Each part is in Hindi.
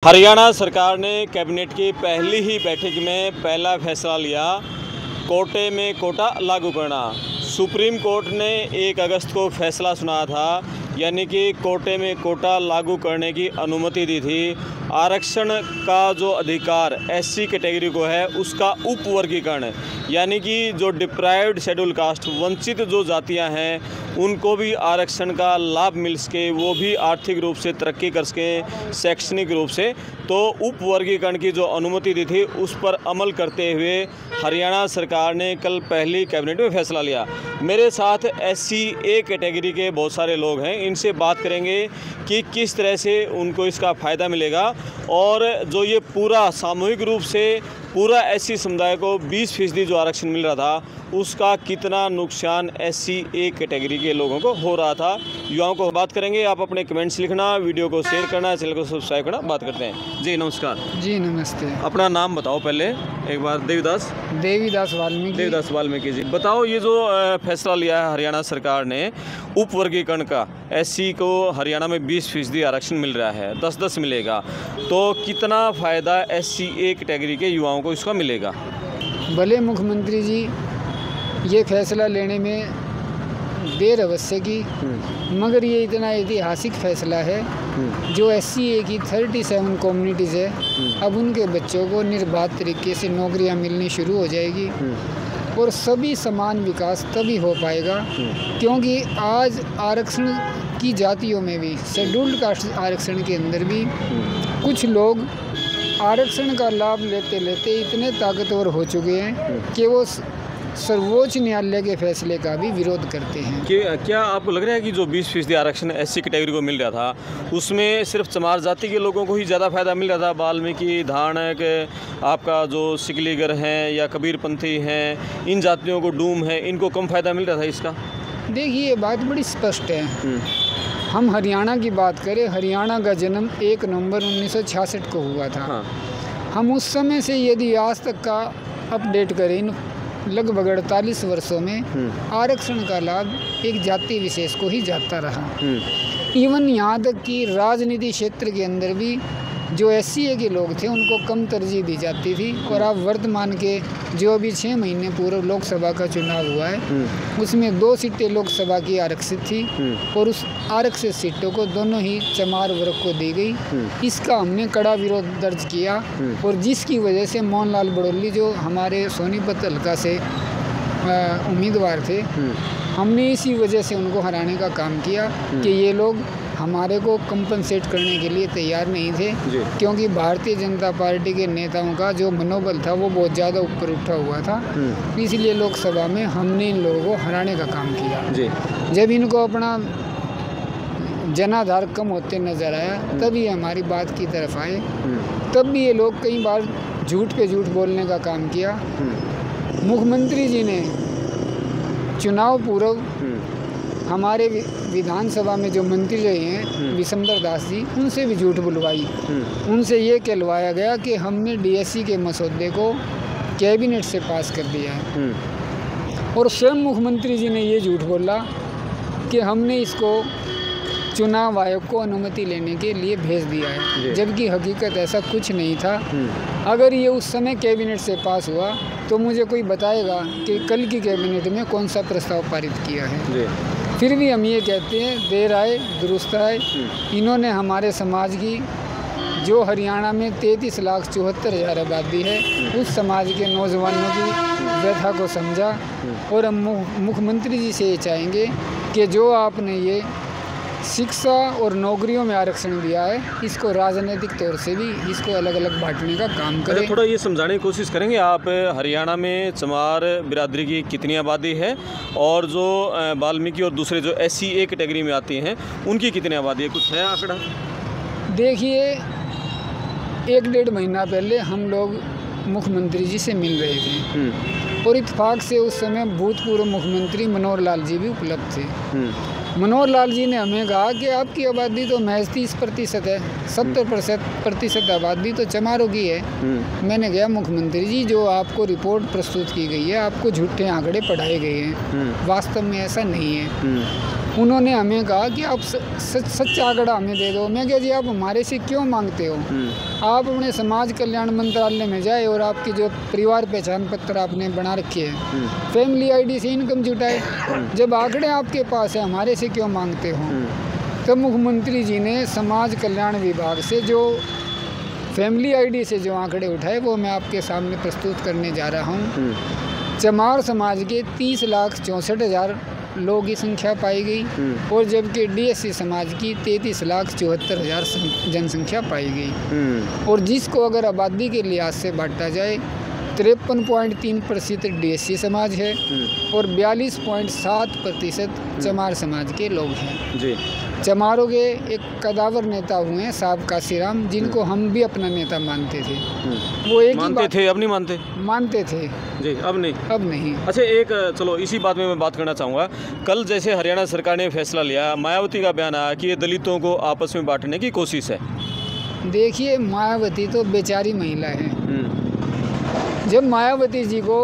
हरियाणा सरकार ने कैबिनेट की पहली ही बैठक में पहला फैसला लिया, कोटे में कोटा लागू करना। सुप्रीम कोर्ट ने 1 अगस्त को फैसला सुनाया था, यानी कि कोटे में कोटा लागू करने की अनुमति दी थी। आरक्षण का जो अधिकार एससी कैटेगरी को है उसका उपवर्गीकरण, यानी कि जो डिप्राइव्ड शेड्यूल कास्ट वंचित जो जातियां हैं उनको भी आरक्षण का लाभ मिल सके, वो भी आर्थिक रूप से तरक्की कर सकें, शैक्षणिक रूप से। तो उपवर्गीकरण की जो अनुमति दी थी उस पर अमल करते हुए हरियाणा सरकार ने कल पहली कैबिनेट में फैसला लिया। मेरे साथ एससी ए कैटेगरी के बहुत सारे लोग हैं, इनसे बात करेंगे कि किस तरह से उनको इसका फ़ायदा मिलेगा और जो ये पूरा सामूहिक रूप से पूरा एससी समुदाय को 20% जो आरक्षण मिल रहा था उसका कितना नुकसान एससी ए कैटेगरी के लोगों को हो रहा था। युवाओं को बात करेंगे। आप अपने कमेंट्स लिखना, वीडियो को शेयर करना, चैनल को सब्सक्राइब करना। बात करते हैं। जी नमस्कार। जी नमस्ते। अपना नाम बताओ पहले एक बार। देवीदास वाल्मीकि जी। बताओ, ये जो फैसला लिया है हरियाणा सरकार ने उपवर्गीकरण का, एससी को हरियाणा में 20% आरक्षण मिल रहा है, 10-10 मिलेगा, तो कितना फ़ायदा एससी ए कैटेगरी के युवाओं को इसका मिलेगा? भले मुख्यमंत्री जी ये फैसला लेने में देर अवश्य की, मगर ये इतना ऐतिहासिक फैसला है। जो एससी ए की 37 कम्युनिटीज़ है, अब उनके बच्चों को निर्बाध तरीके से नौकरियां मिलनी शुरू हो जाएगी और सभी समान विकास तभी हो पाएगा, क्योंकि आज आरक्षण की जातियों में भी, शेड्यूल्ड कास्ट आरक्षण के अंदर भी कुछ लोग आरक्षण का लाभ लेते लेते इतने ताकतवर हो चुके हैं कि वो सर्वोच्च न्यायालय के फैसले का भी विरोध करते हैं। क्या आपको लग रहा है कि जो 20% आरक्षण एससी कैटेगरी को मिल रहा था उसमें सिर्फ चमार जाति के लोगों को ही ज़्यादा फायदा मिल रहा था? वाल्मीकि, धारणक, आपका जो सिकलीगर हैं या कबीरपंथी हैं, इन जातियों को, डूम है, इनको कम फ़ायदा मिल रहा था इसका? देखिए, ये बात बड़ी स्पष्ट है। हम हरियाणा की बात करें, हरियाणा का जन्म 1 नवंबर 1966 को हुआ था। हाँ। हम उस समय से यदि आज तक का अपडेट करें, लगभग 48 वर्षों में आरक्षण का लाभ एक जाति विशेष को ही जाता रहा। इवन यहाँ तक कि राजनीति क्षेत्र के अंदर भी जो एससी ए के लोग थे उनको कम तरजीह दी जाती थी। और अब वर्तमान के जो अभी 6 महीने पूर्व लोकसभा का चुनाव हुआ है उसमें 2 सीटें लोकसभा की आरक्षित थी और उस आरक्षित सीटों को दोनों ही चमार वर्ग को दी गई। इसका हमने कड़ा विरोध दर्ज किया और जिसकी वजह से मोहनलाल बड़ौली जो हमारे सोनीपत हल्का से उम्मीदवार थे, हमने इसी वजह से उनको हराने का काम किया कि ये लोग हमारे को कंपनसेट करने के लिए तैयार नहीं थे, क्योंकि भारतीय जनता पार्टी के नेताओं का जो मनोबल था वो बहुत ज़्यादा ऊपर उठा हुआ था। इसलिए लोकसभा में हमने इन लोगों को हराने का काम किया। जब इनको अपना जनाधार कम होते नज़र आया तब ये हमारी बात की तरफ आए। तब भी ये लोग कई बार झूठ पे झूठ बोलने का काम किया। मुख्यमंत्री जी ने चुनाव पूर्व हमारे विधानसभा में जो मंत्री रहे हैं विशंबर दास जी, उनसे भी झूठ बुलवाई। उनसे ये कहलवाया गया कि हमने डीएससी के मसौदे को कैबिनेट से पास कर दिया है और स्वयं मुख्यमंत्री जी ने ये झूठ बोला कि हमने इसको चुनाव आयोग को अनुमति लेने के लिए भेज दिया है, जबकि हकीकत ऐसा कुछ नहीं था। अगर ये उस समय कैबिनेट से पास हुआ तो मुझे कोई बताएगा कि कल की कैबिनेट में कौन सा प्रस्ताव पारित किया है। फिर भी हम ये कहते हैं, देर आए दुरुस्त आए। इन्होंने हमारे समाज की, जो हरियाणा में 33,74,000 आबादी है, उस समाज के नौजवानों की व्यथा को समझा और हम मुख्यमंत्री जी से ये चाहेंगे कि जो आपने ये शिक्षा और नौकरियों में आरक्षण दिया है, इसको राजनीतिक तौर से भी इसको अलग अलग बांटने का काम करें। थोड़ा ये समझाने की कोशिश करेंगे आप, हरियाणा में चमार बिरादरी की कितनी आबादी है और जो वाल्मीकि और दूसरे जो एससी ए कैटेगरी में आती हैं उनकी कितनी आबादी है? कुछ है आंकड़ा? देखिए, 1-1.5 महीना पहले हम लोग मुख्यमंत्री जी से मिल रहे थे और इत्तेफाक से उस समय भूतपूर्व मुख्यमंत्री मनोहर लाल जी भी उपलब्ध थे। मनोहर लाल जी ने हमें कहा कि आपकी आबादी तो महज 30% है, 70% आबादी तो चमारों की है। मैंने कहा, मुख्यमंत्री जी, जो आपको रिपोर्ट प्रस्तुत की गई है, आपको झूठे आंकड़े पढ़ाए गए हैं, वास्तव में ऐसा नहीं है। उन्होंने हमें कहा कि आप सच्चा आंकड़ा हमें दे दो। मैं कहा जी आप हमारे से क्यों मांगते हो? आप अपने समाज कल्याण मंत्रालय में जाए और आपकी जो परिवार पहचान पत्र आपने बना रखी है, फैमिली आईडी से इनकम जुटाए। जब आंकड़े आपके पास है, हमारे से क्यों मांगते हो? तब मुख्यमंत्री जी ने समाज कल्याण विभाग से जो फैमिली आईडी से जो आंकड़े उठाए वो मैं आपके सामने प्रस्तुत करने जा रहा हूँ। चमार समाज के 30,64,000 लोगों की संख्या पाई गई और जबकि डीएससी समाज की 33,74,000 जनसंख्या पाई गई। और जिसको अगर आबादी के लिहाज से बांटा जाए 53.3% डीएससी समाज है और 42.7% चमार समाज के लोग हैं जी। चमारों के एक कदावर नेता हुए हैं साहब काशीराम, जिनको हम भी अपना नेता मानते थे। वो एक मानते थे, अब नहीं मानते थे जी, अब नहीं। अच्छा, एक चलो इसी बात में मैं बात करना चाहूँगा। कल जैसे हरियाणा सरकार ने फैसला लिया, मायावती का बयान आया कि ये दलितों को आपस में बांटने की कोशिश है। देखिए, मायावती तो बेचारी महिला है। जब मायावती जी को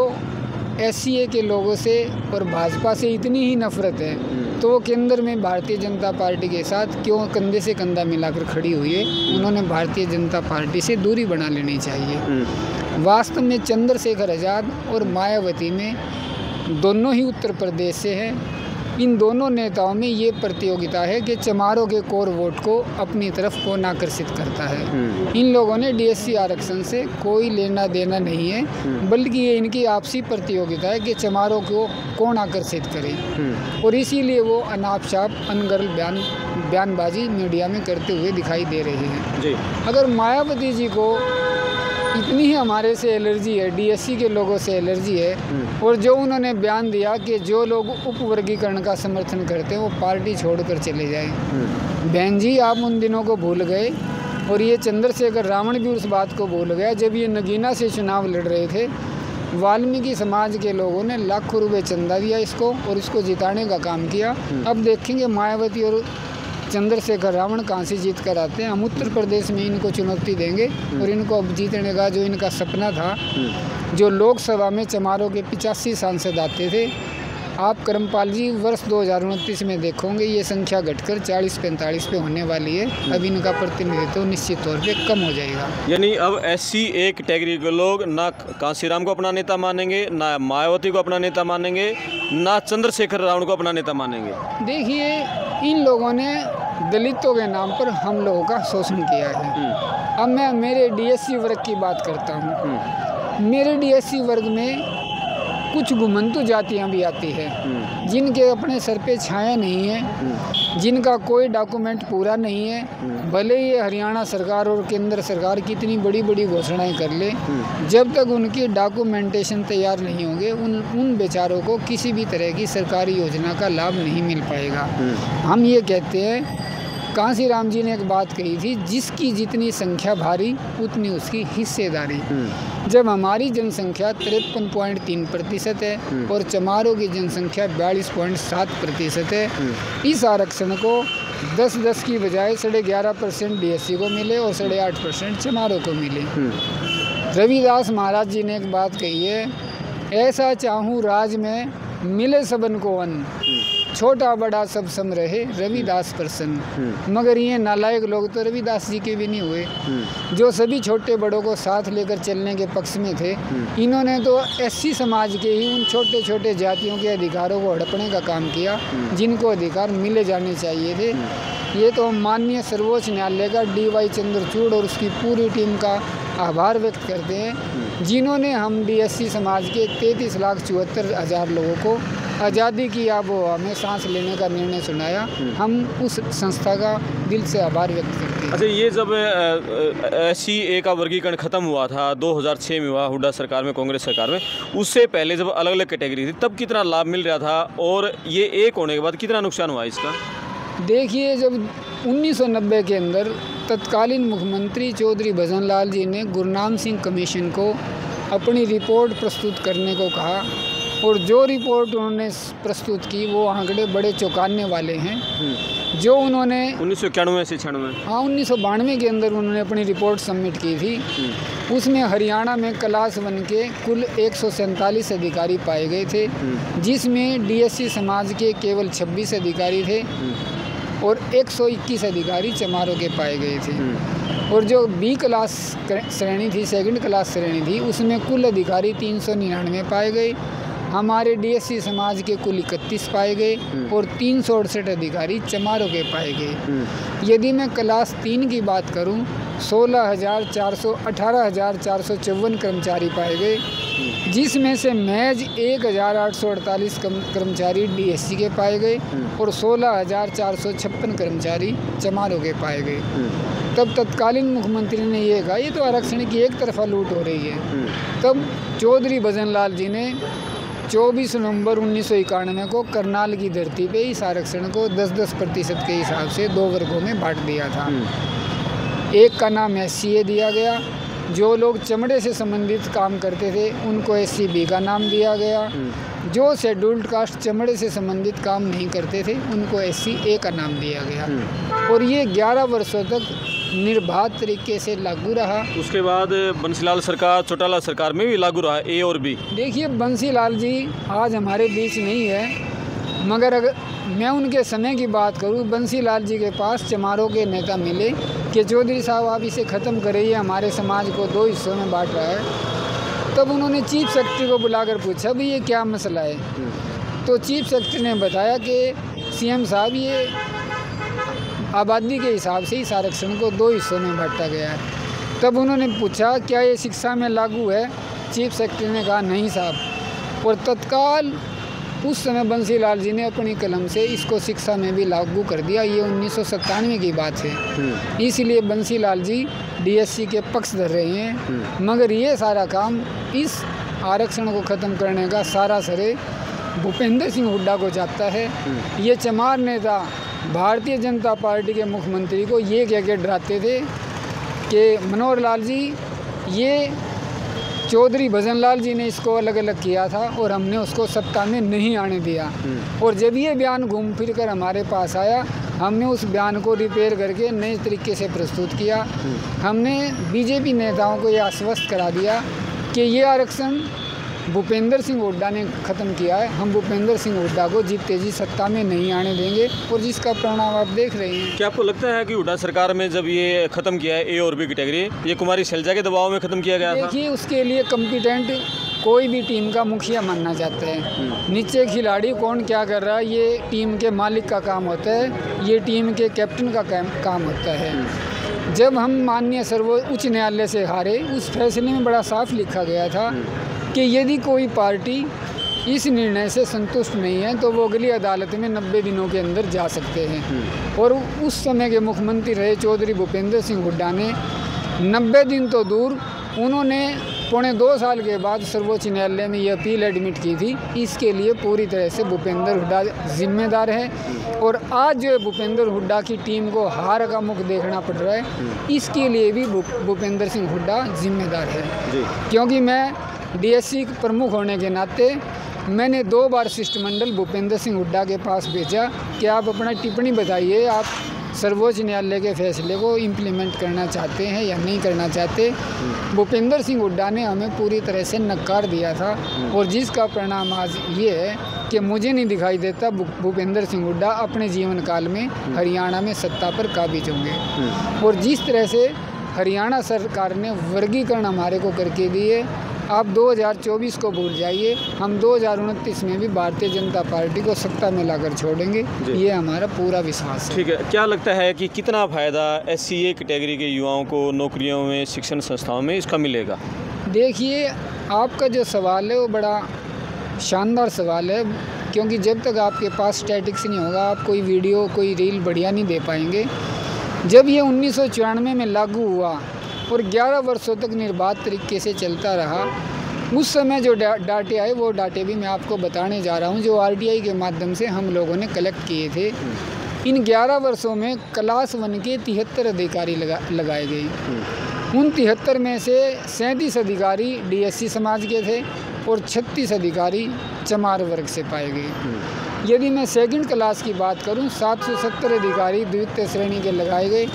एससीए के लोगों से और भाजपा से इतनी ही नफरत है तो वो केंद्र में भारतीय जनता पार्टी के साथ क्यों कंधे से कंधा मिलाकर खड़ी हुई है? उन्होंने भारतीय जनता पार्टी से दूरी बना लेनी चाहिए। वास्तव में चंद्रशेखर आज़ाद और मायावती में दोनों ही उत्तर प्रदेश से हैं। इन दोनों नेताओं में ये प्रतियोगिता है कि चमारों के कोर वोट को अपनी तरफ कौन आकर्षित करता है। इन लोगों ने डीएससी आरक्षण से कोई लेना देना नहीं है, बल्कि ये इनकी आपसी प्रतियोगिता है कि चमारों को कौन आकर्षित करे। और इसीलिए वो अनाप छाप अनगर्ल बयानबाजी मीडिया में करते हुए दिखाई दे रहे हैं जी। अगर मायावती जी को इतनी ही हमारे से एलर्जी है, डीएससी के लोगों से एलर्जी है, और जो उन्होंने बयान दिया कि जो लोग उपवर्गीकरण का समर्थन करते हैं वो पार्टी छोड़कर चले जाएं। बहन जी, आप उन दिनों को भूल गए और ये चंद्रशेखर रावण भी उस बात को भूल गया जब ये नगीना से चुनाव लड़ रहे थे। वाल्मीकि समाज के लोगों ने लाखों रुपए चंदा दिया इसको और इसको जिताने का काम किया। अब देखेंगे मायावती और चंद्रशेखर रावण कहाँ से जीत कर आते हैं। हम उत्तर प्रदेश में इनको चुनौती देंगे और इनको अब जीतने का जो इनका सपना था, जो लोकसभा में चमारों के 85 सांसद आते थे, आप करमपाल जी वर्ष 2029 में देखोगे ये संख्या घटकर 40-45 पे होने वाली है। अब इनका प्रतिनिधित्व निश्चित तौर पे कम हो जाएगा। यानी अब SC ए कैटेगरी के लोग ना कांशीराम को अपना नेता मानेंगे, ना मायावती को अपना नेता मानेंगे, ना चंद्रशेखर रावण को अपना नेता मानेंगे। देखिए, इन लोगों ने दलितों के नाम पर हम लोगों का शोषण किया है। अब मैं मेरे डीएससी वर्ग की बात करता हूँ। मेरे डीएससी वर्ग में कुछ घुमंतु जातियाँ भी आती है जिनके अपने सर पे छाया नहीं है, जिनका कोई डॉक्यूमेंट पूरा नहीं है। भले ही हरियाणा सरकार और केंद्र सरकार कितनी बड़ी बड़ी घोषणाएं कर ले, जब तक उनकी डॉक्यूमेंटेशन तैयार नहीं होंगे उन बेचारों को किसी भी तरह की सरकारी योजना का लाभ नहीं मिल पाएगा। हम ये कहते हैं, कांशीराम जी ने एक बात कही थी, जिसकी जितनी संख्या भारी उतनी उसकी हिस्सेदारी। जब हमारी जनसंख्या 53.3% है और चमारों की जनसंख्या 42.7% है, इस आरक्षण को 10-10 की बजाय 11.5% डीएससी को मिले और 8.5% चमारों को मिले। रविदास महाराज जी ने एक बात कही है, ऐसा चाहूँ राज में मिले सबन को अन्न, छोटा बड़ा सब सम रहे रविदास प्रसन्न। मगर ये नालायक लोग तो रविदास जी के भी नहीं हुए, जो सभी छोटे बड़ों को साथ लेकर चलने के पक्ष में थे। इन्होंने तो SC समाज के ही उन छोटे छोटे जातियों के अधिकारों को हड़पने का काम किया, जिनको अधिकार मिले जाने चाहिए थे। ये तो माननीय सर्वोच्च न्यायालय का DY चंद्रचूड़ और उसकी पूरी टीम का आभार व्यक्त करते हैं, जिन्होंने हम DSC समाज के 33,74,000 लोगों को आज़ादी की आबोहवा में सांस लेने का निर्णय सुनाया। हम उस संस्था का दिल से आभार व्यक्त करते हैं। अच्छा, ये जब SC ए का वर्गीकरण खत्म हुआ था 2006 में हुआ, हुड्डा सरकार में, कांग्रेस सरकार में, उससे पहले जब अलग अलग कैटेगरी थी तब कितना लाभ मिल रहा था और ये एक होने के बाद कितना नुकसान हुआ इसका? देखिए, जब 1990 के अंदर तत्कालीन मुख्यमंत्री चौधरी भजन लाल जी ने गुरनाम सिंह कमीशन को अपनी रिपोर्ट प्रस्तुत करने को कहा और जो रिपोर्ट उन्होंने प्रस्तुत की वो आंकड़े बड़े चौंकाने वाले हैं। जो उन्होंने 1991 से 96 हाँ 1992 के अंदर उन्होंने अपनी रिपोर्ट सबमिट की थी, उसमें हरियाणा में क्लास 1 के कुल 147 अधिकारी पाए गए थे, जिसमें डीएससी समाज के केवल 26 अधिकारी थे और 121 अधिकारी चमारों के पाए गए थे। और जो बी क्लास श्रेणी थी, सेकंड क्लास श्रेणी थी, उसमें कुल अधिकारी 399 पाए गए। हमारे डीएससी समाज के कुल 31 पाए गए और 368 अधिकारी चमारों के पाए गए। यदि मैं क्लास 3 की बात करूं, 18,454 कर्मचारी पाए गए, जिसमें से महज 1,848 कर्मचारी डीएससी के पाए गए और 16,456 कर्मचारी चमारों के पाए गए। तब तत्कालीन मुख्यमंत्री ने ये कहा ये तो आरक्षण की एक तरफा लूट हो रही है। तब चौधरी भजन लाल जी ने 24 नवंबर 1991 को करनाल की धरती पे इस आरक्षण को 10-10% के हिसाब से 2 वर्गों में बांट दिया था। एक का नाम SCA दिया गया, जो लोग चमड़े से संबंधित काम करते थे उनको SCB का नाम दिया गया, जो शेड्यूल्ड कास्ट चमड़े से संबंधित काम नहीं करते थे उनको SCA का नाम दिया गया। और ये 11 वर्षों तक निर्बाध तरीके से लागू रहा। उसके बाद बंसीलाल सरकार, चौटाला सरकार में भी लागू रहा A और B। देखिए बंसीलाल जी आज हमारे बीच नहीं है, मगर अगर मैं उनके समय की बात करूं, बंसीलाल जी के पास चमारों के नेता मिले कि चौधरी साहब आप इसे ख़त्म करिए, हमारे समाज को 2 हिस्सों में बांट रहा है। तब उन्होंने चीफ सेक्रेटरी को बुलाकर पूछा भी ये क्या मसला है। तो चीफ सेक्रेटरी ने बताया कि CM साहब ये आबादी के हिसाब से इस आरक्षण को 2 हिस्सों में बांटा गया है। तब उन्होंने पूछा क्या ये शिक्षा में लागू है? चीफ सेक्रेटरी ने कहा नहीं साहब। और तत्काल उस समय बंसीलाल जी ने अपनी कलम से इसको शिक्षा में भी लागू कर दिया। ये 1997 की बात है। इसलिए बंसीलाल जी डीएससी के पक्ष धर रहे हैं, मगर ये सारा काम इस आरक्षण को ख़त्म करने का सारा श्रेय भूपेंद्र सिंह हुड्डा को जाता है। ये चमार नेता भारतीय जनता पार्टी के मुख्यमंत्री को ये कह के डराते थे कि मनोहर लाल जी ये चौधरी भजन लाल जी ने इसको अलग अलग किया था और हमने उसको सत्ता में नहीं आने दिया। और जब ये बयान घूम फिर कर हमारे पास आया, हमने उस बयान को रिपेयर करके नए तरीके से प्रस्तुत किया। हमने बीजेपी नेताओं को ये आश्वस्त करा दिया कि ये आरक्षण भूपेंद्र सिंह हुड्डा ने ख़त्म किया है, हम भूपेंद्र सिंह हुड्डा को जीते जी सत्ता में नहीं आने देंगे, और जिसका परिणाम आप देख रहे हैं। क्या आपको लगता है कि हुड्डा सरकार में जब ये ख़त्म किया है A और B कैटेगरी, ये कुमारी शैलजा के दबाव में ख़त्म किया गया था? देखिए उसके लिए कम्पिटेंट कोई भी टीम का मुखिया मानना चाहते हैं। नीचे खिलाड़ी कौन क्या कर रहा है ये टीम के मालिक का काम होता है, ये टीम के कैप्टन का काम होता है। जब हम माननीय सर्वोच्च उच्च न्यायालय से हारे, उस फैसले में बड़ा साफ लिखा गया था कि यदि कोई पार्टी इस निर्णय से संतुष्ट नहीं है तो वो अगली अदालत में 90 दिनों के अंदर जा सकते हैं। और उस समय के मुख्यमंत्री रहे चौधरी भूपेंद्र सिंह हुड्डा ने 90 दिन तो दूर, उन्होंने 2.25 साल के बाद सर्वोच्च न्यायालय में ये अपील एडमिट की थी। इसके लिए पूरी तरह से भूपेंद्र हुड्डा जिम्मेदार है। और आज जो भूपेंद्र हुड्डा की टीम को हार का मुख देखना पड़ रहा है, इसके लिए भी भूपेंद्र सिंह हुड्डा जिम्मेदार है। क्योंकि मैं डीएससी प्रमुख होने के नाते मैंने 2 बार शिष्टमंडल भूपेंद्र सिंह हुड्डा के पास भेजा कि आप अपना टिप्पणी बताइए, आप सर्वोच्च न्यायालय के फैसले को इम्प्लीमेंट करना चाहते हैं या नहीं करना चाहते। भूपेंद्र सिंह हुड्डा ने हमें पूरी तरह से नकार दिया था, और जिसका परिणाम आज ये है कि मुझे नहीं दिखाई देता भूपेंद्र सिंह हुड्डा अपने जीवन काल में हरियाणा में सत्ता पर काबिज होंगे। और जिस तरह से हरियाणा सरकार ने वर्गीकरण हमारे को करके दिए, आप 2024 को भूल जाइए, हम 2029 में भी भारतीय जनता पार्टी को सत्ता में लाकर छोड़ेंगे, ये हमारा पूरा विश्वास है। ठीक है, क्या लगता है कि कितना फ़ायदा SCA कैटेगरी के युवाओं को नौकरियों में, शिक्षण संस्थाओं में इसका मिलेगा? देखिए आपका जो सवाल है वो बड़ा शानदार सवाल है, क्योंकि जब तक आपके पास स्टैटिक्स नहीं होगा आप कोई वीडियो, कोई रील बढ़िया नहीं दे पाएंगे। जब ये 1994 में लागू हुआ और 11 वर्षों तक निर्बाध तरीके से चलता रहा, उस समय जो डाटे आए वो डाटे भी मैं आपको बताने जा रहा हूँ, जो RTI के माध्यम से हम लोगों ने कलेक्ट किए थे। इन 11 वर्षों में क्लास 1 के 73 अधिकारी लगाए गए। उन 73 में से 37 अधिकारी DSC समाज के थे, और 36 अधिकारी चमार वर्ग से पाए गए। यदि मैं सेकंड क्लास की बात करूं, 770 अधिकारी द्वितीय श्रेणी के लगाए गए,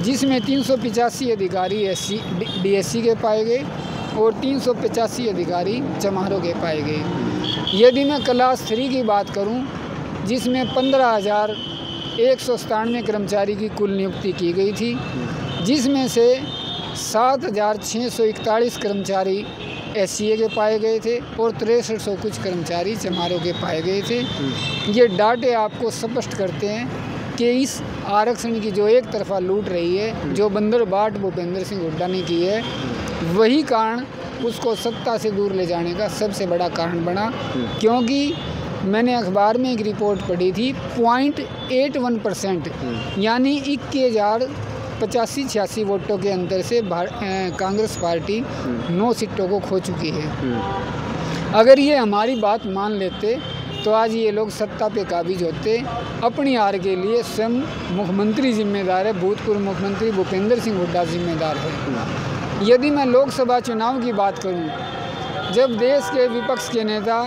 जिसमें 385 अधिकारी DSC के पाए गए और 385 अधिकारी चमारों के पाए गए। यदि मैं क्लास 3 की बात करूं, जिसमें 15,197 कर्मचारी की कुल नियुक्ति की गई थी, जिसमें से 7,641 कर्मचारी SCA के पाए गए थे और 6300 कुछ कर्मचारी चमारों के पाए गए थे। ये डाटे आपको स्पष्ट करते हैं कि इस आरक्षण की जो एक तरफा लूट रही है, जो बंदरबाट भूपेंद्र सिंह हुड्डा ने की है, वही कारण उसको सत्ता से दूर ले जाने का सबसे बड़ा कारण बना। क्योंकि मैंने अखबार में एक रिपोर्ट पढ़ी थी, 0.81% यानी 81,085-86 वोटों के अंतर से कांग्रेस पार्टी 9 सीटों को खो चुकी है। अगर ये हमारी बात मान लेते तो आज ये लोग सत्ता पे काबिज होते। अपनी हार के लिए स्वयं मुख्यमंत्री जिम्मेदार है, भूतपूर्व मुख्यमंत्री भूपेंद्र सिंह हुड्डा जिम्मेदार है। यदि मैं लोकसभा चुनाव की बात करूं, जब देश के विपक्ष के नेता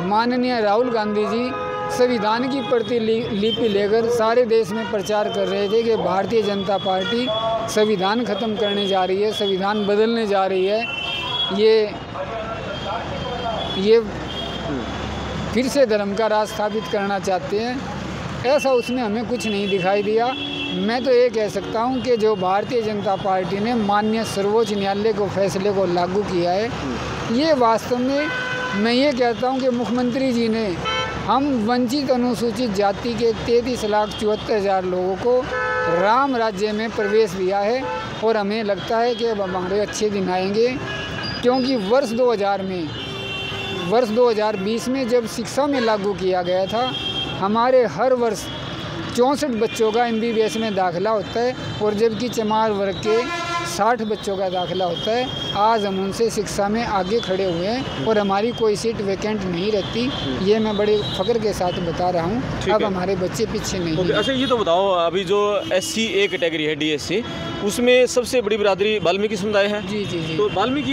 माननीय राहुल गांधी जी संविधान की प्रतिलिपि लेकर सारे देश में प्रचार कर रहे थे कि भारतीय जनता पार्टी संविधान ख़त्म करने जा रही है, संविधान बदलने जा रही है, ये फिर से धर्म का राज स्थापित करना चाहते हैं, ऐसा उसमें हमें कुछ नहीं दिखाई दिया। मैं तो ये कह सकता हूं कि जो भारतीय जनता पार्टी ने माननीय सर्वोच्च न्यायालय को फैसले को लागू किया है, ये वास्तव में मैं ये कहता हूं कि मुख्यमंत्री जी ने हम वंचित अनुसूचित जाति के 33,74,000 लोगों को राम राज्य में प्रवेश दिया है और हमें लगता है कि अब हमारे अच्छे दिन आएंगे। क्योंकि वर्ष 2020 में जब शिक्षा में लागू किया गया था, हमारे हर वर्ष 64 बच्चों का MBBS में दाखिला होता है और जबकि चमार वर्ग के 60 बच्चों का दाखिला होता है। आज हम उनसे शिक्षा में आगे खड़े हुए हैं और हमारी कोई सीट वैकेंट नहीं रहती। ये मैं बड़े फ़ख्र के साथ बता रहा हूँ। अब हमारे बच्चे पीछे नहीं हैं। अच्छा, ये तो बताओ, अभी जो SCA कैटेगरी है DSC, उसमें सबसे बड़ी बिरादरी वाल्मीकि समुदाय है। जी जी जी। तो वाल्मीकि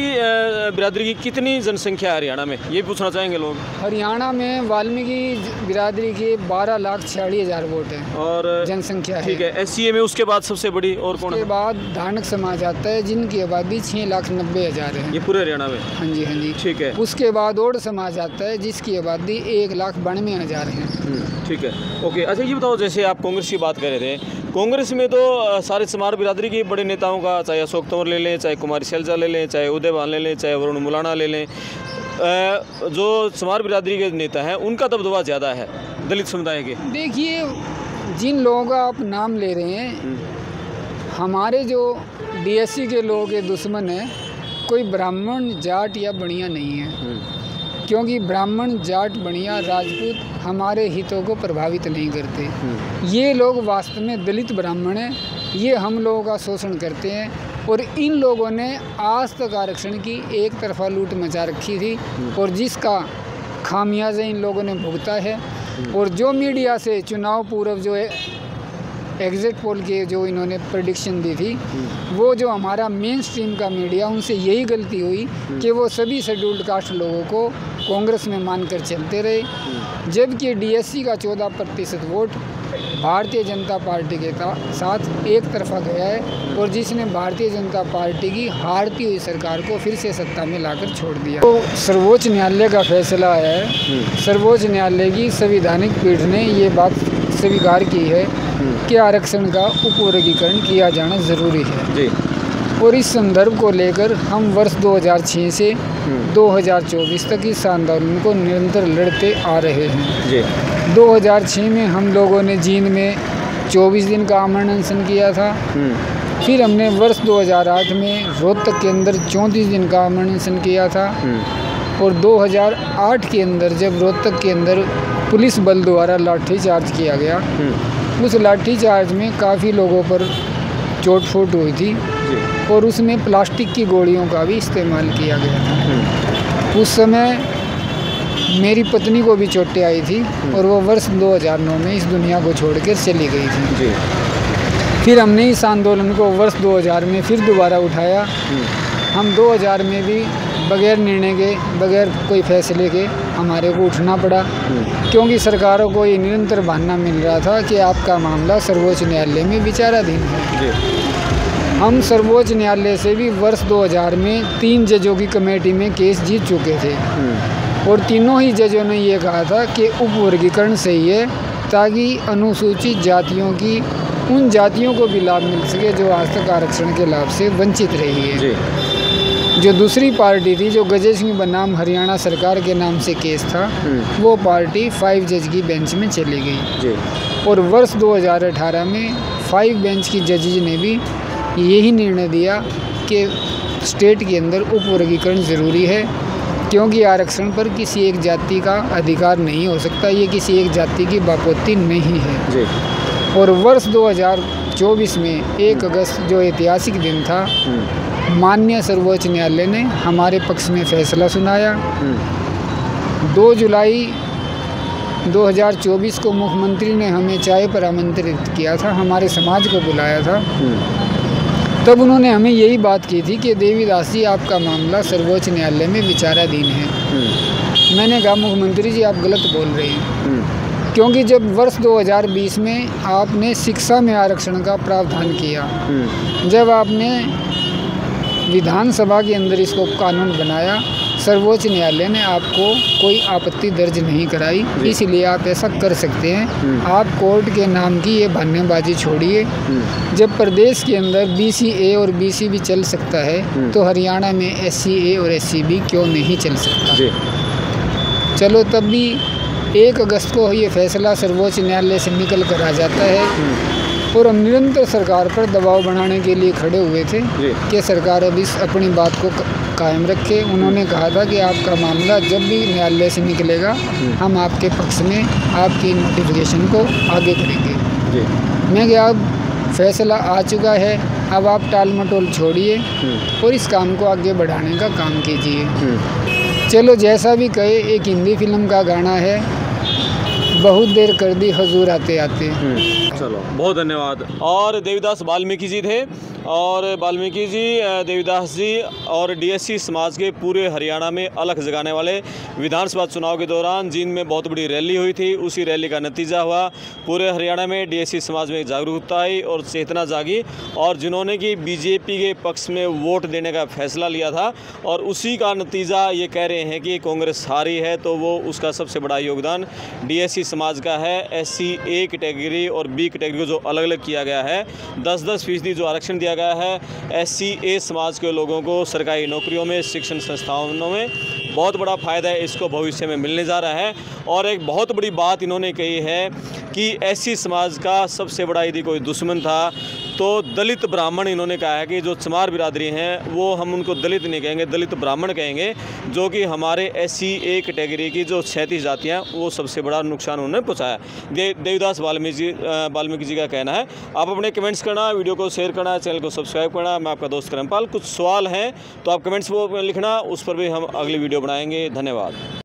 बिरादरी की कितनी जनसंख्या है हरियाणा में, ये पूछना चाहेंगे लोग। हरियाणा में वाल्मीकि बिरादरी के 12,46,000 वोट है और जनसंख्या है। ठीक है। SCA में उसके बाद सबसे बड़ी और कौन है? उसके बाद धानक समाज आता है, जिनकी आबादी 6,90,000 है। ये पूरे हरियाणा में? हाँ जी, हाँ जी। ठीक है। उसके बाद ओड समाज आता है, जिसकी आबादी 1,92,000 है। ठीक है, ओके। अच्छा, ये बताओ, जैसे आप कांग्रेस की बात कर रहे थे, कांग्रेस में तो सारे चमार बिरादरी के बड़े नेताओं का, चाहे अशोक तंवर ले लें, चाहे कुमारी शैलजा ले लें, चाहे उदय भान ले लें, चाहे वरुण मुलाना ले लें, जो चमार बिरादरी के नेता हैं उनका दबदबा ज़्यादा है दलित समुदाय के। देखिए, जिन लोगों का आप नाम ले रहे हैं, हमारे जो DSC के लोगों के दुश्मन हैं, कोई ब्राह्मण जाट या बनिया नहीं है। क्योंकि ब्राह्मण जाट बनिया राजपूत हमारे हितों को प्रभावित नहीं करते। ये लोग वास्तव में दलित ब्राह्मण हैं, ये हम लोगों का शोषण करते हैं और इन लोगों ने आज तक आरक्षण की एक तरफा लूट मचा रखी थी और जिसका खामियाजा इन लोगों ने भुगता है। और जो मीडिया से चुनाव पूर्व जो है एग्जिट पोल के जो इन्होंने प्रेडिक्शन दी थी, वो जो हमारा मेन स्ट्रीम का मीडिया, उनसे यही गलती हुई कि वो सभी शेड्यूल्ड कास्ट लोगों को कांग्रेस में मानकर चलते रहे, जबकि DSC का 14% वोट भारतीय जनता पार्टी के साथ एक तरफा गया है और जिसने भारतीय जनता पार्टी की हारती हुई सरकार को फिर से सत्ता में लाकर छोड़ दिया। तो सर्वोच्च न्यायालय का फैसला है, सर्वोच्च न्यायालय की संवैधानिक पीठ ने ये बात स्वीकार की है कि आरक्षण का उपवर्गीकरण किया जाना ज़रूरी है जी। और इस संदर्भ को लेकर हम वर्ष 2006 से 2024 तक इस आंदोलन को निरंतर लड़ते आ रहे हैं जी। 2006 में हम लोगों ने जींद में 24 दिन का आमरण अनशन किया था। फिर हमने वर्ष 2008 में रोहतक के अंदर 34 दिन का आमरण अनशन किया था। और 2008 के अंदर जब रोहतक के अंदर पुलिस बल द्वारा लाठीचार्ज किया गया, उस लाठीचार्ज में काफ़ी लोगों पर चोट फूट हुई थी और उसमें प्लास्टिक की गोलियों का भी इस्तेमाल किया गया था। उस समय मेरी पत्नी को भी चोटें आई थी और वो वर्ष 2009 में इस दुनिया को छोड़कर चली गई थी। फिर हमने इस आंदोलन को वर्ष 2000 में फिर दोबारा उठाया। हम 2000 में भी बगैर निर्णय के, बगैर कोई फैसले के हमारे को उठना पड़ा, क्योंकि सरकारों को ये निरंतर बहाना मिल रहा था कि आपका मामला सर्वोच्च न्यायालय में विचाराधीन है। हम सर्वोच्च न्यायालय से भी वर्ष 2000 में 3 जजों की कमेटी में केस जीत चुके थे और तीनों ही जजों ने ये कहा था कि उपवर्गीकरण सही है, ताकि अनुसूचित जातियों की उन जातियों को भी लाभ मिल सके जो आज तक आरक्षण के लाभ से वंचित रही है। जो दूसरी पार्टी थी, जो गजय सिंह बनाम हरियाणा सरकार के नाम से केस था, वो पार्टी 5 जज की बेंच में चली गई और वर्ष 2018 में 5 बेंच की जजेज ने भी यही निर्णय दिया कि स्टेट के अंदर उपवर्गीकरण ज़रूरी है, क्योंकि आरक्षण पर किसी एक जाति का अधिकार नहीं हो सकता, ये किसी एक जाति की बापोती नहीं है। और वर्ष 2024 में 1 अगस्त जो ऐतिहासिक दिन था, माननीय सर्वोच्च न्यायालय ने हमारे पक्ष में फैसला सुनाया। 2 जुलाई 2024 को मुख्यमंत्री ने हमें चाय पर आमंत्रित किया था, हमारे समाज को बुलाया था। तब उन्होंने हमें यही बात की थी कि देवीदास जी, आपका मामला सर्वोच्च न्यायालय में विचाराधीन है। मैंने कहा, मुख्यमंत्री जी आप गलत बोल रहे हैं, क्योंकि जब वर्ष 2020 में आपने शिक्षा में आरक्षण का प्रावधान किया, जब आपने विधानसभा के अंदर इसको कानून बनाया, सर्वोच्च न्यायालय ने आपको कोई आपत्ति दर्ज नहीं कराई, इसलिए आप ऐसा कर सकते हैं। आप कोर्ट के नाम की ये बहानेबाजी छोड़िए। जब प्रदेश के अंदर BCA और BCB चल सकता है, तो हरियाणा में SCA और SCB क्यों नहीं चल सकता। चलो, तब भी 1 अगस्त को ये फैसला सर्वोच्च न्यायालय से निकल कर आ जाता है और हम निरंतर सरकार पर दबाव बनाने के लिए खड़े हुए थे कि सरकार अब इस अपनी बात को कायम रखे। उन्होंने कहा था कि आपका मामला जब भी न्यायालय से निकलेगा, हम आपके पक्ष में आपकी नोटिफिकेशन को आगे करेंगे। मैं क्या, अब फैसला आ चुका है, अब आप टाल मटोल छोड़िए और इस काम को आगे बढ़ाने का काम कीजिए। चलो, जैसा भी कहे, एक हिंदी फिल्म का गाना है, बहुत देर कर दी हुजूर आते आते। चलो, बहुत धन्यवाद। और देवीदास वाल्मीकि जी थे, और वाल्मीकि जी, देवीदास जी और DSC समाज के पूरे हरियाणा में अलग जगाने वाले विधानसभा चुनाव के दौरान जिनमें बहुत बड़ी रैली हुई थी, उसी रैली का नतीजा हुआ पूरे हरियाणा में DSC समाज में जागरूकता आई और चेतना जागी, और जिन्होंने कि BJP के पक्ष में वोट देने का फैसला लिया था, और उसी का नतीजा ये कह रहे हैं कि कांग्रेस हारी है, तो वो उसका सबसे बड़ा योगदान DSC समाज का है। SC A कैटेगरी और B कैटेगरी को जो अलग अलग किया गया है, 10-10% जो आरक्षण दिया गया है SCA समाज के लोगों को सरकारी नौकरियों में, शिक्षण संस्थानों में बहुत बड़ा फ़ायदा है, इसको भविष्य में मिलने जा रहा है। और एक बहुत बड़ी बात इन्होंने कही है कि SC समाज का सबसे बड़ा यदि कोई दुश्मन था तो दलित ब्राह्मण, इन्होंने कहा है कि जो चमार बिरादरी हैं वो हम उनको दलित नहीं कहेंगे, दलित ब्राह्मण कहेंगे, जो कि हमारे SCA कैटेगरी की जो 36 जातियाँ, वो सबसे बड़ा नुकसान उन्होंने पहुँचाया। देवीदास वाल्मीकि जी का कहना है। आप अपने कमेंट्स करना, वीडियो को शेयर करना, चैनल को सब्सक्राइब करना। मैं आपका दोस्त करमपाल। कुछ सवाल हैं तो आप कमेंट्स में लिखना, उस पर भी हम अगली वीडियो बनाएंगे। धन्यवाद।